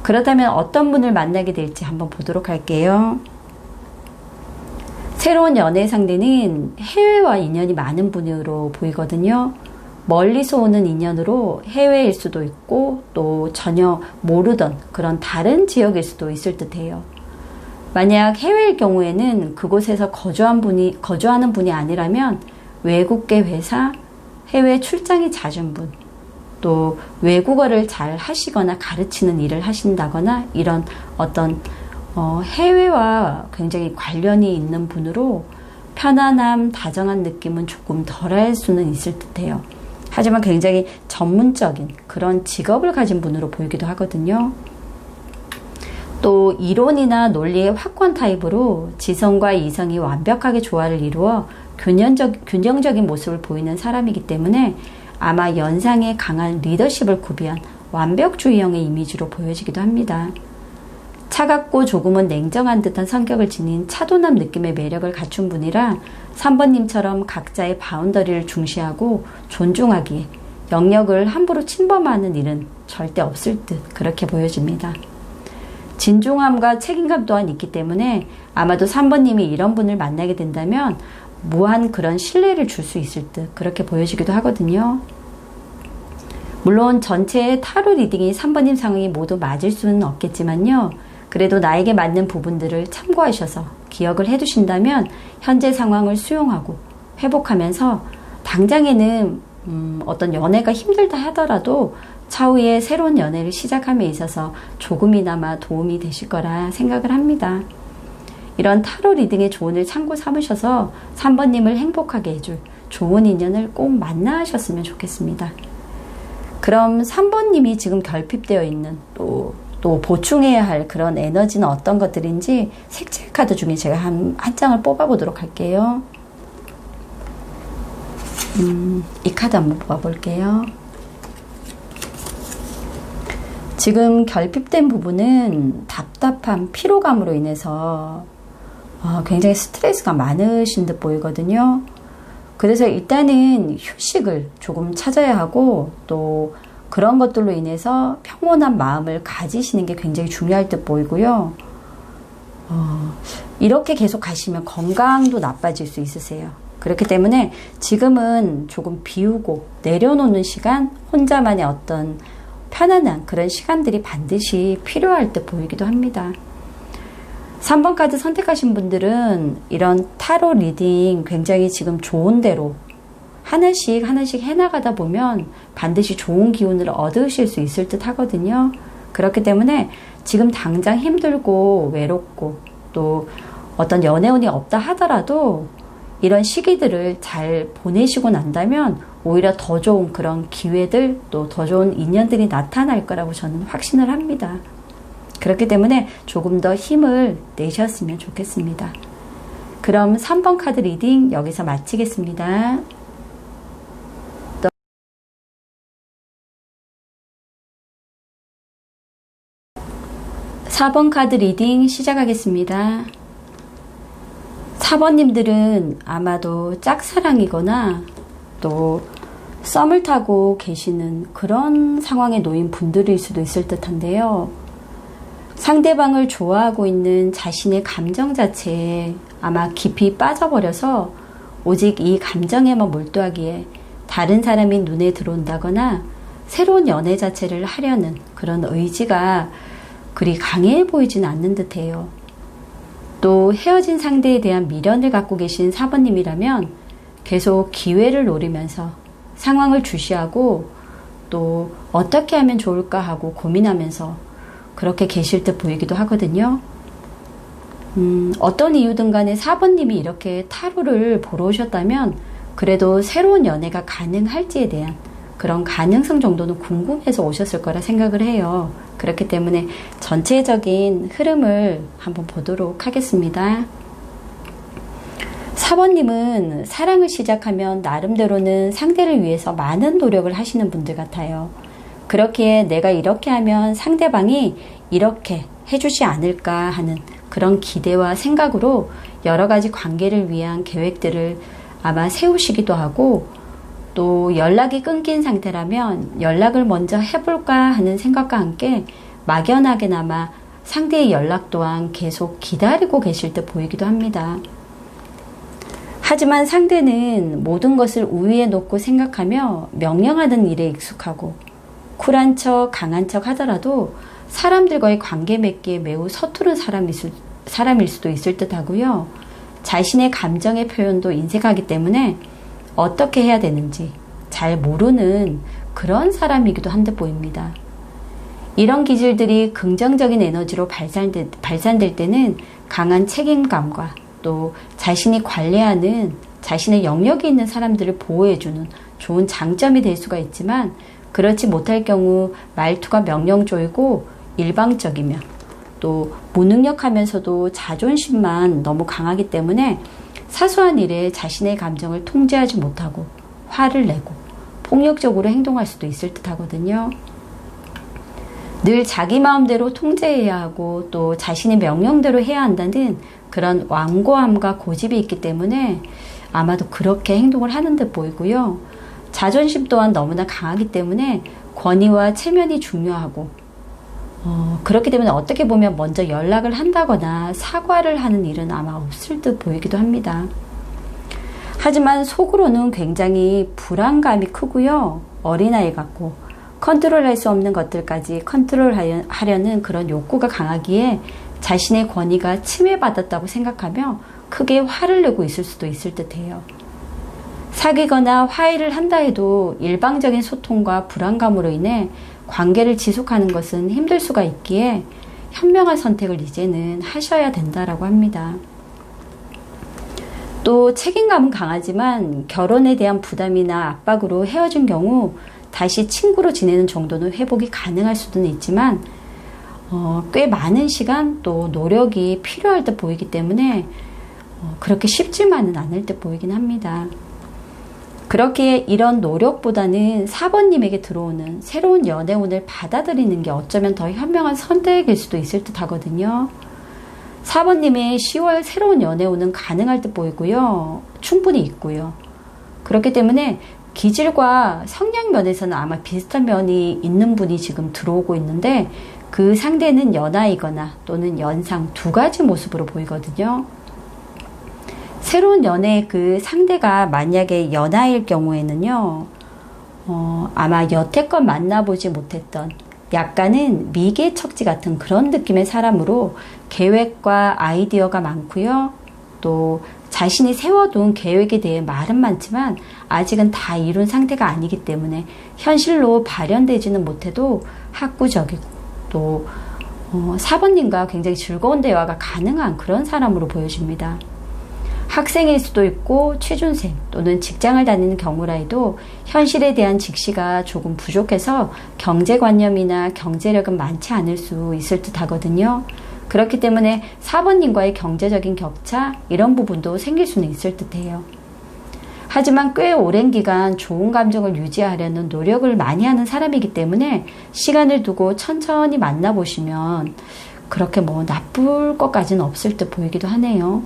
그렇다면 어떤 분을 만나게 될지 한번 보도록 할게요. 새로운 연애 상대는 해외와 인연이 많은 분으로 보이거든요. 멀리서 오는 인연으로 해외일 수도 있고 또 전혀 모르던 그런 다른 지역일 수도 있을 듯해요. 만약 해외일 경우에는 그곳에서 거주하는 분이 아니라면 외국계 회사, 해외 출장이 잦은 분, 또 외국어를 잘 하시거나 가르치는 일을 하신다거나 이런 어떤 해외와 굉장히 관련이 있는 분으로 편안함, 다정한 느낌은 조금 덜할 수는 있을 듯해요. 하지만 굉장히 전문적인 그런 직업을 가진 분으로 보이기도 하거든요. 또 이론이나 논리의 확고한 타입으로 지성과 이성이 완벽하게 조화를 이루어 균형적인 모습을 보이는 사람이기 때문에 아마 연상에 강한 리더십을 구비한 완벽주의형의 이미지로 보여지기도 합니다. 차갑고 조금은 냉정한 듯한 성격을 지닌 차도남 느낌의 매력을 갖춘 분이라 3번님처럼 각자의 바운더리를 중시하고 존중하기에 영역을 함부로 침범하는 일은 절대 없을 듯 그렇게 보여집니다. 진중함과 책임감 또한 있기 때문에 아마도 3번님이 이런 분을 만나게 된다면 무한 그런 신뢰를 줄 수 있을 듯 그렇게 보여지기도 하거든요. 물론 전체의 타로 리딩이 3번님 상황이 모두 맞을 수는 없겠지만요. 그래도 나에게 맞는 부분들을 참고하셔서 기억을 해두신다면 현재 상황을 수용하고 회복하면서 당장에는 어떤 연애가 힘들다 하더라도 차후에 새로운 연애를 시작함에 있어서 조금이나마 도움이 되실 거라 생각을 합니다. 이런 타로 리딩의 조언을 참고 삼으셔서 3번님을 행복하게 해줄 좋은 인연을 꼭 만나셨으면 좋겠습니다. 그럼 3번님이 지금 결핍되어 있는 또 보충해야 할 그런 에너지는 어떤 것들인지 색칠 카드 중에 제가 한 장을 뽑아보도록 할게요. 이 카드 한번 뽑아볼게요. 지금 결핍된 부분은 답답함, 피로감으로 인해서 굉장히 스트레스가 많으신 듯 보이거든요. 그래서 일단은 휴식을 조금 찾아야 하고 또 그런 것들로 인해서 평온한 마음을 가지시는 게 굉장히 중요할 듯 보이고요. 이렇게 계속 가시면 건강도 나빠질 수 있으세요. 그렇기 때문에 지금은 조금 비우고 내려놓는 시간, 혼자만의 어떤 편안한 그런 시간들이 반드시 필요할 듯 보이기도 합니다. 3번 카드 선택하신 분들은 이런 타로 리딩 굉장히 지금 좋은 대로 하나씩 해나가다 보면 반드시 좋은 기운을 얻으실 수 있을 듯 하거든요. 그렇기 때문에 지금 당장 힘들고 외롭고 또 어떤 연애운이 없다 하더라도 이런 시기들을 잘 보내시고 난다면 오히려 더 좋은 그런 기회들 또 더 좋은 인연들이 나타날 거라고 저는 확신을 합니다. 그렇기 때문에 조금 더 힘을 내셨으면 좋겠습니다. 그럼 3번 카드 리딩 여기서 마치겠습니다. 4번 카드 리딩 시작하겠습니다. 4번님들은 아마도 짝사랑이거나 또 썸을 타고 계시는 그런 상황에 놓인 분들일 수도 있을 듯한데요. 상대방을 좋아하고 있는 자신의 감정 자체에 아마 깊이 빠져버려서 오직 이 감정에만 몰두하기에 다른 사람이 눈에 들어온다거나 새로운 연애 자체를 하려는 그런 의지가 그리 강해 보이진 않는 듯해요. 또 헤어진 상대에 대한 미련을 갖고 계신 4번님이라면 계속 기회를 노리면서 상황을 주시하고 또 어떻게 하면 좋을까 하고 고민하면서 그렇게 계실 듯 보이기도 하거든요. 어떤 이유든 간에 4번님이 이렇게 타로를 보러 오셨다면 그래도 새로운 연애가 가능할지에 대한 그런 가능성 정도는 궁금해서 오셨을 거라 생각을 해요. 그렇기 때문에 전체적인 흐름을 한번 보도록 하겠습니다. 4번님은 사랑을 시작하면 나름대로는 상대를 위해서 많은 노력을 하시는 분들 같아요. 그렇기에 내가 이렇게 하면 상대방이 이렇게 해주지 않을까 하는 그런 기대와 생각으로 여러 가지 관계를 위한 계획들을 아마 세우시기도 하고 또 연락이 끊긴 상태라면 연락을 먼저 해볼까 하는 생각과 함께 막연하게나마 상대의 연락 또한 계속 기다리고 계실 듯 보이기도 합니다. 하지만 상대는 모든 것을 우위에 놓고 생각하며 명령하는 일에 익숙하고 쿨한 척, 강한 척 하더라도 사람들과의 관계 맺기에 매우 서투른 사람일 수도 있을 듯 하고요. 자신의 감정의 표현도 인색하기 때문에 어떻게 해야 되는지 잘 모르는 그런 사람이기도 한 듯 보입니다. 이런 기질들이 긍정적인 에너지로 발산될 때는 강한 책임감과 또 자신이 관리하는 자신의 영역이 있는 사람들을 보호해주는 좋은 장점이 될 수가 있지만 그렇지 못할 경우 말투가 명령조이고 일방적이며 또 무능력하면서도 자존심만 너무 강하기 때문에 사소한 일에 자신의 감정을 통제하지 못하고 화를 내고 폭력적으로 행동할 수도 있을 듯 하거든요. 늘 자기 마음대로 통제해야 하고 또 자신의 명령대로 해야 한다는 그런 완고함과 고집이 있기 때문에 아마도 그렇게 행동을 하는 듯 보이고요. 자존심 또한 너무나 강하기 때문에 권위와 체면이 중요하고 그렇기 때문에 어떻게 보면 먼저 연락을 한다거나 사과를 하는 일은 아마 없을 듯 보이기도 합니다. 하지만 속으로는 굉장히 불안감이 크고요. 어린아이 같고 컨트롤할 수 없는 것들까지 컨트롤하려는 그런 욕구가 강하기에 자신의 권위가 침해받았다고 생각하며 크게 화를 내고 있을 수도 있을 듯해요. 사귀거나 화해를 한다 해도 일방적인 소통과 불안감으로 인해 관계를 지속하는 것은 힘들 수가 있기에 현명한 선택을 이제는 하셔야 된다라고 합니다. 또 책임감은 강하지만 결혼에 대한 부담이나 압박으로 헤어진 경우 다시 친구로 지내는 정도는 회복이 가능할 수는 있지만 꽤 많은 시간 또 노력이 필요할 듯 보이기 때문에 그렇게 쉽지만은 않을 듯 보이긴 합니다. 그렇기에 이런 노력보다는 4번님에게 들어오는 새로운 연애운을 받아들이는 게 어쩌면 더 현명한 선택일 수도 있을 듯 하거든요. 4번님의 10월 새로운 연애운은 가능할 듯 보이고요. 충분히 있고요. 그렇기 때문에 기질과 성향 면에서는 아마 비슷한 면이 있는 분이 지금 들어오고 있는데 그 상대는 연하이거나 또는 연상 두 가지 모습으로 보이거든요. 새로운 연애의 그 상대가 만약에 연하일 경우에는요, 아마 여태껏 만나보지 못했던 약간은 미개척지 같은 그런 느낌의 사람으로 계획과 아이디어가 많고요. 또 자신이 세워둔 계획에 대해 말은 많지만 아직은 다 이룬 상태가 아니기 때문에 현실로 발현되지는 못해도 학구적이고 또 4번님과 굉장히 즐거운 대화가 가능한 그런 사람으로 보여집니다. 학생일 수도 있고 취준생 또는 직장을 다니는 경우라 해도 현실에 대한 직시가 조금 부족해서 경제관념이나 경제력은 많지 않을 수 있을 듯 하거든요. 그렇기 때문에 4번님과의 경제적인 격차 이런 부분도 생길 수는 있을 듯해요. 하지만 꽤 오랜 기간 좋은 감정을 유지하려는 노력을 많이 하는 사람이기 때문에 시간을 두고 천천히 만나보시면 그렇게 뭐 나쁠 것까지는 없을 듯 보이기도 하네요.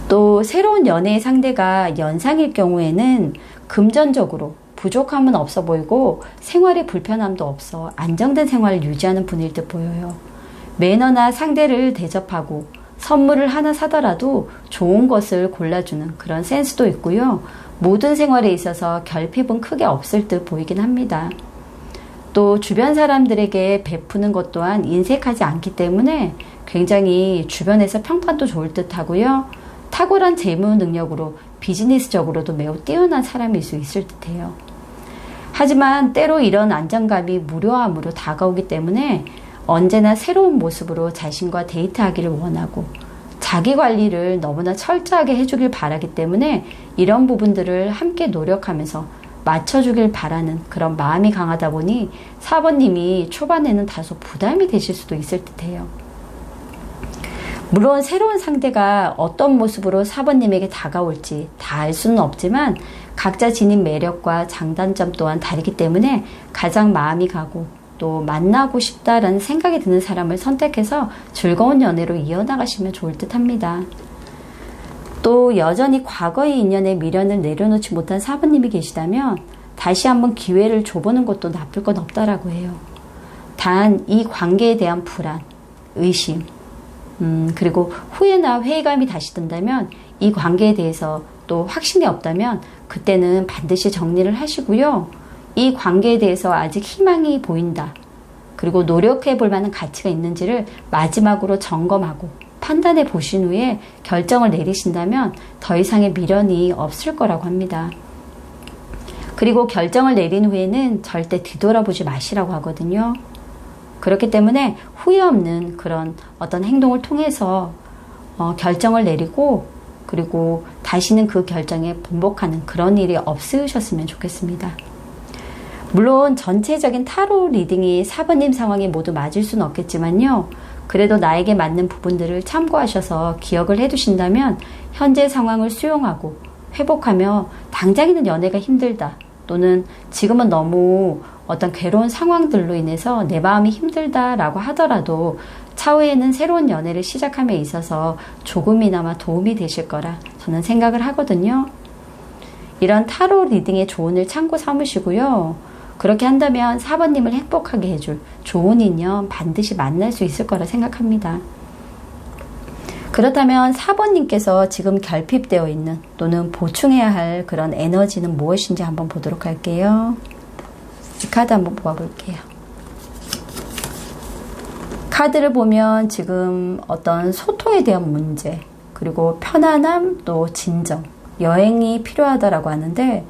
또 새로운 연애의 상대가 연상일 경우에는 금전적으로 부족함은 없어 보이고 생활에 불편함도 없어 안정된 생활을 유지하는 분일 듯 보여요. 매너나 상대를 대접하고 선물을 하나 사더라도 좋은 것을 골라주는 그런 센스도 있고요. 모든 생활에 있어서 결핍은 크게 없을 듯 보이긴 합니다. 또 주변 사람들에게 베푸는 것 또한 인색하지 않기 때문에 굉장히 주변에서 평판도 좋을 듯 하고요. 탁월한 재무 능력으로 비즈니스적으로도 매우 뛰어난 사람일 수 있을 듯해요. 하지만 때로 이런 안정감이 무료함으로 다가오기 때문에 언제나 새로운 모습으로 자신과 데이트하기를 원하고 자기 관리를 너무나 철저하게 해주길 바라기 때문에 이런 부분들을 함께 노력하면서 맞춰주길 바라는 그런 마음이 강하다 보니 4번님이 초반에는 다소 부담이 되실 수도 있을 듯해요. 물론 새로운 상대가 어떤 모습으로 4번님에게 다가올지 다 알 수는 없지만 각자 지닌 매력과 장단점 또한 다르기 때문에 가장 마음이 가고 또 만나고 싶다라는 생각이 드는 사람을 선택해서 즐거운 연애로 이어나가시면 좋을 듯 합니다. 또 여전히 과거의 인연에 미련을 내려놓지 못한 4번님이 계시다면 다시 한번 기회를 줘보는 것도 나쁠 건 없다라고 해요. 단 이 관계에 대한 불안, 의심, 그리고 후회나 회의감이 다시 든다면 이 관계에 대해서 또 확신이 없다면 그때는 반드시 정리를 하시고요. 이 관계에 대해서 아직 희망이 보인다. 그리고 노력해 볼 만한 가치가 있는지를 마지막으로 점검하고 판단해 보신 후에 결정을 내리신다면 더 이상의 미련이 없을 거라고 합니다. 그리고 결정을 내린 후에는 절대 뒤돌아보지 마시라고 하거든요. 그렇기 때문에 후회 없는 그런 어떤 행동을 통해서 결정을 내리고 그리고 다시는 그 결정에 번복하는 그런 일이 없으셨으면 좋겠습니다. 물론 전체적인 타로 리딩이 4번님 상황에 모두 맞을 수는 없겠지만요. 그래도 나에게 맞는 부분들을 참고하셔서 기억을 해두신다면 현재 상황을 수용하고 회복하며 당장에는 연애가 힘들다 또는 지금은 너무 어떤 괴로운 상황들로 인해서 내 마음이 힘들다라고 하더라도 차후에는 새로운 연애를 시작함에 있어서 조금이나마 도움이 되실 거라 저는 생각을 하거든요. 이런 타로 리딩의 조언을 참고 삼으시고요. 그렇게 한다면 4번님을 행복하게 해줄 좋은 인연 반드시 만날 수 있을 거라 생각합니다. 그렇다면 4번님께서 지금 결핍되어 있는 또는 보충해야 할 그런 에너지는 무엇인지 한번 보도록 할게요. 이 카드 한번 뽑아볼게요. 카드를 보면 지금 어떤 소통에 대한 문제, 그리고 편안함, 또 진정, 여행이 필요하다라고 하는데,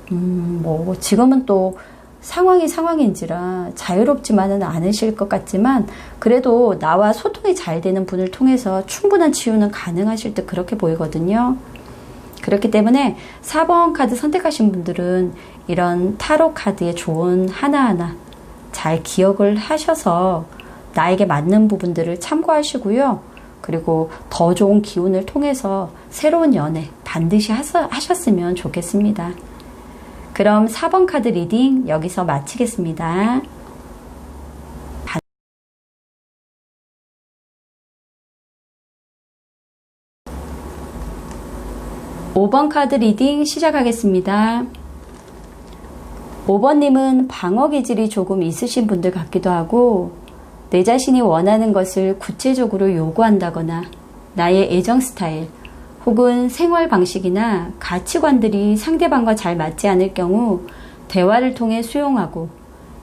뭐 지금은 또 상황인지라 자유롭지만은 않으실 것 같지만 그래도 나와 소통이 잘 되는 분을 통해서 충분한 치유는 가능하실 듯 그렇게 보이거든요. 그렇기 때문에 4번 카드 선택하신 분들은 이런 타로 카드의 조언 하나하나 잘 기억을 하셔서 나에게 맞는 부분들을 참고하시고요. 그리고 더 좋은 기운을 통해서 새로운 연애 반드시 하셨으면 좋겠습니다. 그럼 4번 카드 리딩 여기서 마치겠습니다. 5번 5번 카드 리딩 시작하겠습니다. 5번님은 방어 기질이 조금 있으신 분들 같기도 하고 내 자신이 원하는 것을 구체적으로 요구한다거나 나의 애정 스타일 혹은 생활 방식이나 가치관들이 상대방과 잘 맞지 않을 경우 대화를 통해 수용하고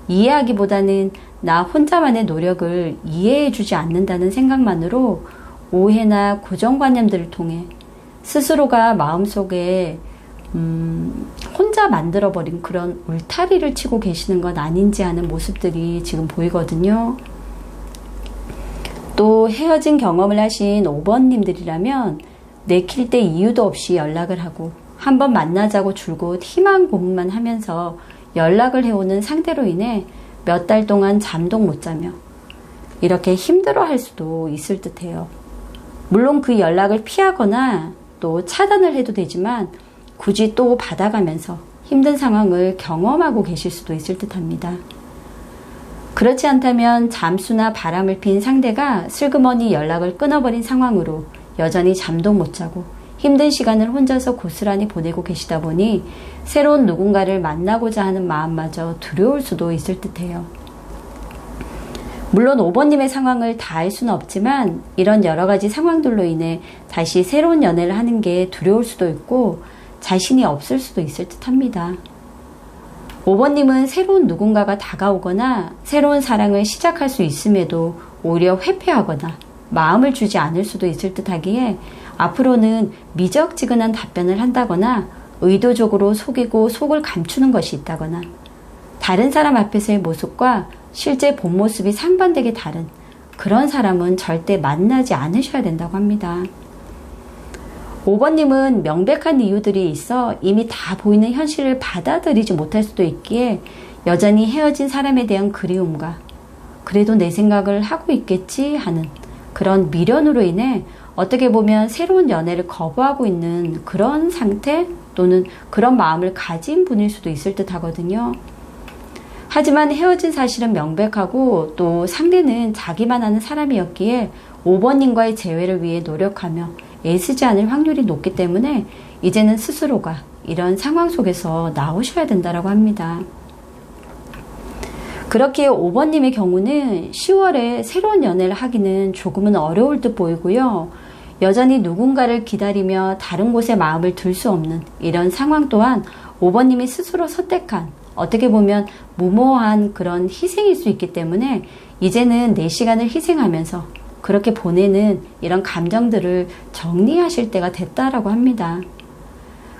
이해하기보다는 나 혼자만의 노력을 이해해주지 않는다는 생각만으로 오해나 고정관념들을 통해 스스로가 마음속에 혼자 만들어버린 그런 울타리를 치고 계시는 건 아닌지 하는 모습들이 지금 보이거든요. 또 헤어진 경험을 하신 5번님들이라면 내킬 때 이유도 없이 연락을 하고 한번 만나자고 줄곧 희망 고문만 하면서 연락을 해오는 상대로 인해 몇 달 동안 잠도 못 자며 이렇게 힘들어할 수도 있을 듯해요. 물론 그 연락을 피하거나 또 차단을 해도 되지만 굳이 또 받아가면서 힘든 상황을 경험하고 계실 수도 있을 듯합니다. 그렇지 않다면 잠수나 바람을 핀 상대가 슬그머니 연락을 끊어버린 상황으로 여전히 잠도 못 자고 힘든 시간을 혼자서 고스란히 보내고 계시다 보니 새로운 누군가를 만나고자 하는 마음마저 두려울 수도 있을 듯해요. 물론 5번님의 상황을 다 알 수는 없지만 이런 여러 가지 상황들로 인해 다시 새로운 연애를 하는 게 두려울 수도 있고 자신이 없을 수도 있을 듯합니다. 5번님은 새로운 누군가가 다가오거나 새로운 사랑을 시작할 수 있음에도 오히려 회피하거나 마음을 주지 않을 수도 있을 듯하기에 앞으로는 미적지근한 답변을 한다거나 의도적으로 속이고 속을 감추는 것이 있다거나 다른 사람 앞에서의 모습과 실제 본 모습이 상반되게 다른 그런 사람은 절대 만나지 않으셔야 된다고 합니다. 5번님은 명백한 이유들이 있어 이미 다 보이는 현실을 받아들이지 못할 수도 있기에 여전히 헤어진 사람에 대한 그리움과 그래도 내 생각을 하고 있겠지 하는 그런 미련으로 인해 어떻게 보면 새로운 연애를 거부하고 있는 그런 상태 또는 그런 마음을 가진 분일 수도 있을 듯 하거든요. 하지만 헤어진 사실은 명백하고 또 상대는 자기만 아는 사람이었기에 5번님과의 재회를 위해 노력하며 애쓰지 않을 확률이 높기 때문에 이제는 스스로가 이런 상황 속에서 나오셔야 된다고 합니다. 그렇게 5번님의 경우는 10월에 새로운 연애를 하기는 조금은 어려울 듯 보이고요. 여전히 누군가를 기다리며 다른 곳에 마음을 둘 수 없는 이런 상황 또한 5번님이 스스로 선택한 어떻게 보면 무모한 그런 희생일 수 있기 때문에 이제는 내 시간을 희생하면서 그렇게 보내는 이런 감정들을 정리하실 때가 됐다라고 합니다.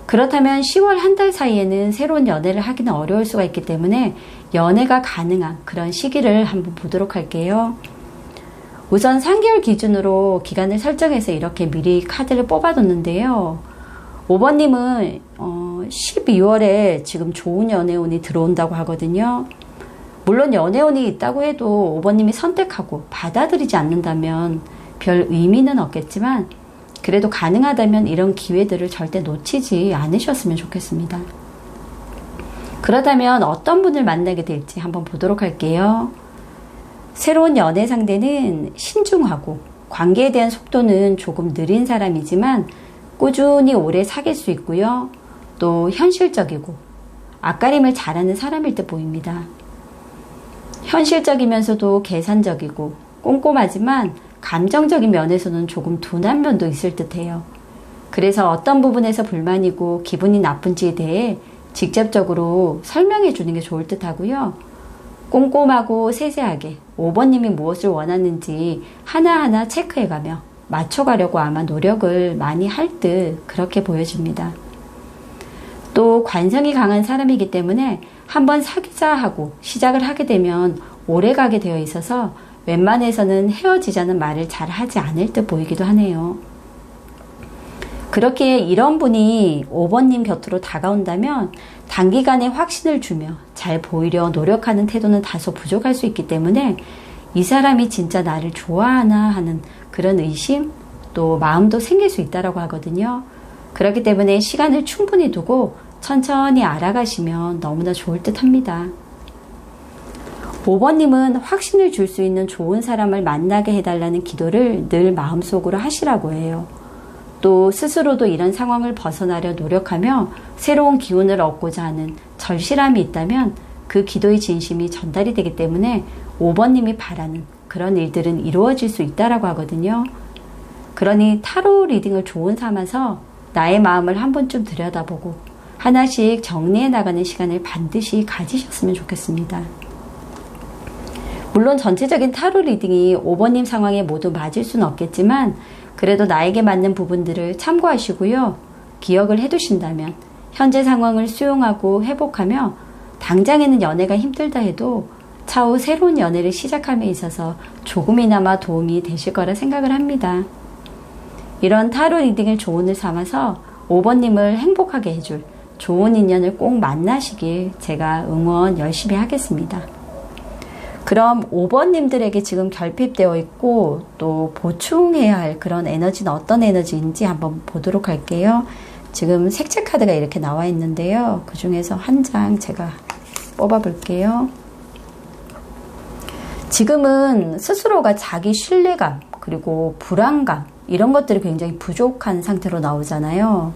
그렇다면 10월 한 달 사이에는 새로운 연애를 하기는 어려울 수가 있기 때문에 연애가 가능한 그런 시기를 한번 보도록 할게요. 우선 3개월 기준으로 기간을 설정해서 이렇게 미리 카드를 뽑아뒀는데요. 5번님은 12월에 지금 좋은 연애운이 들어온다고 하거든요. 물론 연애운이 있다고 해도 5번님이 선택하고 받아들이지 않는다면 별 의미는 없겠지만 그래도 가능하다면 이런 기회들을 절대 놓치지 않으셨으면 좋겠습니다. 그렇다면 어떤 분을 만나게 될지 한번 보도록 할게요. 새로운 연애 상대는 신중하고 관계에 대한 속도는 조금 느린 사람이지만 꾸준히 오래 사귈 수 있고요. 또 현실적이고 앞가림을 잘하는 사람일 듯 보입니다. 현실적이면서도 계산적이고 꼼꼼하지만 감정적인 면에서는 조금 둔한 면도 있을 듯해요. 그래서 어떤 부분에서 불만이고 기분이 나쁜지에 대해 직접적으로 설명해 주는 게 좋을 듯하고요. 꼼꼼하고 세세하게 5번님이 무엇을 원하는지 하나하나 체크해가며 맞춰가려고 아마 노력을 많이 할 듯 그렇게 보여집니다. 또 관성이 강한 사람이기 때문에 한번 사귀자 하고 시작을 하게 되면 오래 가게 되어 있어서 웬만해서는 헤어지자는 말을 잘 하지 않을 듯 보이기도 하네요. 그렇게 이런 분이 5번님 곁으로 다가온다면 단기간에 확신을 주며 잘 보이려 노력하는 태도는 다소 부족할 수 있기 때문에 이 사람이 진짜 나를 좋아하나 하는 그런 의심 또 마음도 생길 수 있다고 하거든요. 그렇기 때문에 시간을 충분히 두고 천천히 알아가시면 너무나 좋을 듯 합니다. 5번님은 확신을 줄 수 있는 좋은 사람을 만나게 해달라는 기도를 늘 마음속으로 하시라고 해요. 또 또 스스로도 이런 상황을 벗어나려 노력하며 새로운 기운을 얻고자 하는 절실함이 있다면 그 기도의 진심이 전달이 되기 때문에 5번님이 바라는 그런 일들은 이루어질 수 있다라고 하거든요. 그러니 타로 리딩을 조언 삼아서 나의 마음을 한 번쯤 들여다보고 하나씩 정리해 나가는 시간을 반드시 가지셨으면 좋겠습니다. 물론 전체적인 타로 리딩이 5번님 상황에 모두 맞을 수는 없겠지만 그래도 나에게 맞는 부분들을 참고하시고요. 기억을 해두신다면 현재 상황을 수용하고 회복하며 당장에는 연애가 힘들다 해도 차후 새로운 연애를 시작함에 있어서 조금이나마 도움이 되실 거라 생각을 합니다. 이런 타로 리딩을 조언을 삼아서 5번님을 행복하게 해줄 좋은 인연을 꼭 만나시길 제가 응원 열심히 하겠습니다. 그럼 5번님들에게 지금 결핍되어 있고 또 보충해야 할 그런 에너지는 어떤 에너지인지 한번 보도록 할게요. 지금 색채 카드가 이렇게 나와 있는데요. 그 중에서 한 장 제가 뽑아 볼게요. 지금은 스스로가 자기 신뢰감 그리고 불안감 이런 것들이 굉장히 부족한 상태로 나오잖아요.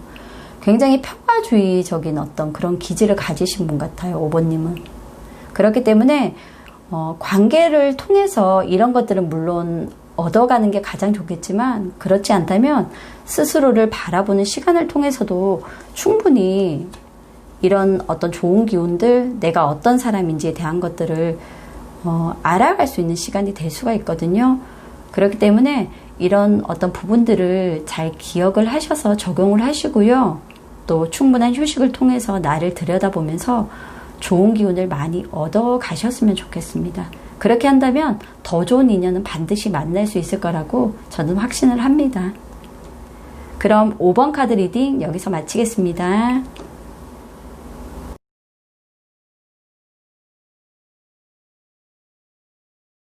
굉장히 평화주의적인 어떤 그런 기질을 가지신 분 같아요. 5번님은. 그렇기 때문에 관계를 통해서 이런 것들은 물론 얻어가는 게 가장 좋겠지만 그렇지 않다면 스스로를 바라보는 시간을 통해서도 충분히 이런 어떤 좋은 기운들, 내가 어떤 사람인지에 대한 것들을 알아갈 수 있는 시간이 될 수가 있거든요. 그렇기 때문에 이런 어떤 부분들을 잘 기억을 하셔서 적용을 하시고요. 또 충분한 휴식을 통해서 나를 들여다보면서 좋은 기운을 많이 얻어 가셨으면 좋겠습니다. 그렇게 한다면 더 좋은 인연은 반드시 만날 수 있을 거라고 저는 확신을 합니다. 그럼 5번 카드 리딩 여기서 마치겠습니다.